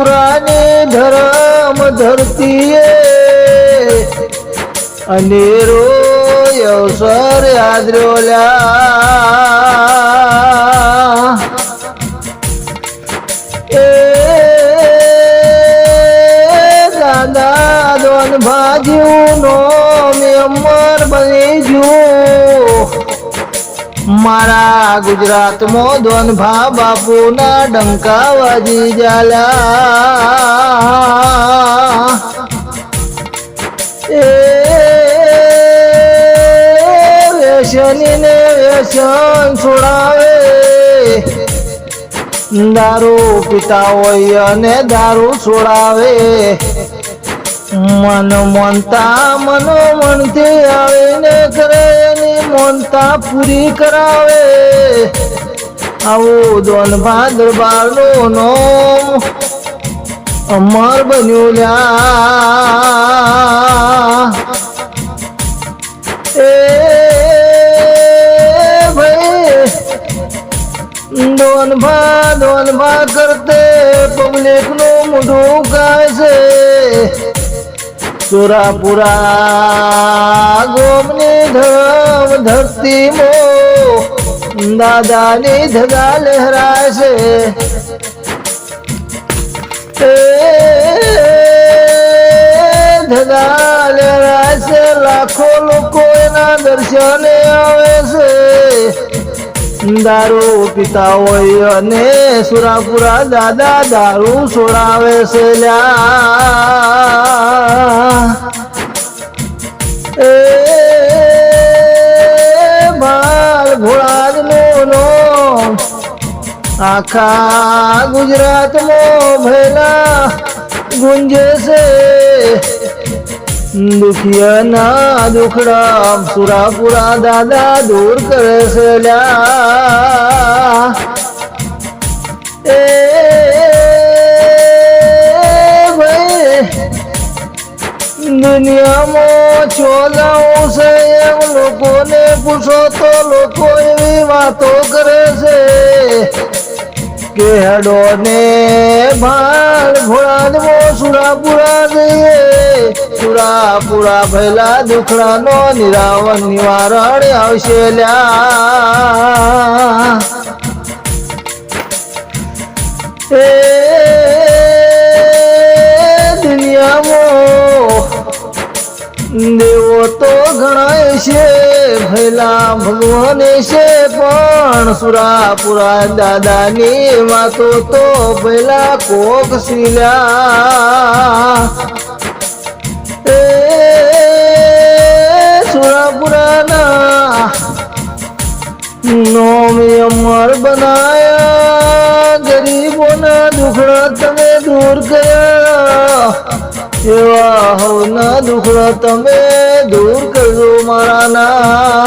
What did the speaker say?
સુરાપુરાને ધરમ ધરતીએ અનેરો અવસર યાદ્ર્યો લ્યા એ દાદા દોન ભાજ્યું નો મેમર બની જુ મારા ગુજરાતમાં દોનભા બાપુના ડંકા વાજી જાલ્યા એ વ્યસનીને વ્યસન છોડાવે દારૂ પીતા હોય અને દારૂ છોડાવે મન મનતા મનોમનથી આવીને કરે એની મનતા પૂરી કરાવે આવું દોનભા દરબારનું નામ અમર બન્યું લ્યા એ ભાઈ દોનભા કરતે પબ્લિક નું મોઢું ગાય છે સુરાપુરા ગોમની ધરમ ધરતી મો દાદાની ધજા લહેરાય છે ધજા લહેરાય છે લાખો લોકો એના દર્શને આવે છે દારૂ પીતા હોય અને સુરાપુરા દાદા દારૂ છોડાવે છે લ્યા એ બાલ ભોળાદનું નામ આખા ગુજરાતમાં ભેલા ગુંજે છે દુખિયાના દુખડા સુરાપુરા દાદા દૂર કરે છે લ્યા એ ભાઈ દુનિયામાં ચોલાવું છે એમ લોકોને પૂછો તો લોકો એવી વાતો કરે છે કે હેડો ને ભાલ ભોળાદમો સુરાપુરા જઈએ સુરાપુરા ભેલા દુખડાનો નિવારણ આવશે લ્યા એ દુનિયામાં દેવો તો ઘણા છે ભેલા ભગવાન છે પણ સુરાપુરા દાદાની વાતો તો ભેલા કોક શીલ્યા એ સુરાપુરાના નોમ અમર બનાયા ગરીબોના દુખડા તમે દૂર કર્યા એવા હવના દુખડા તમે દૂર કરજો મારા ના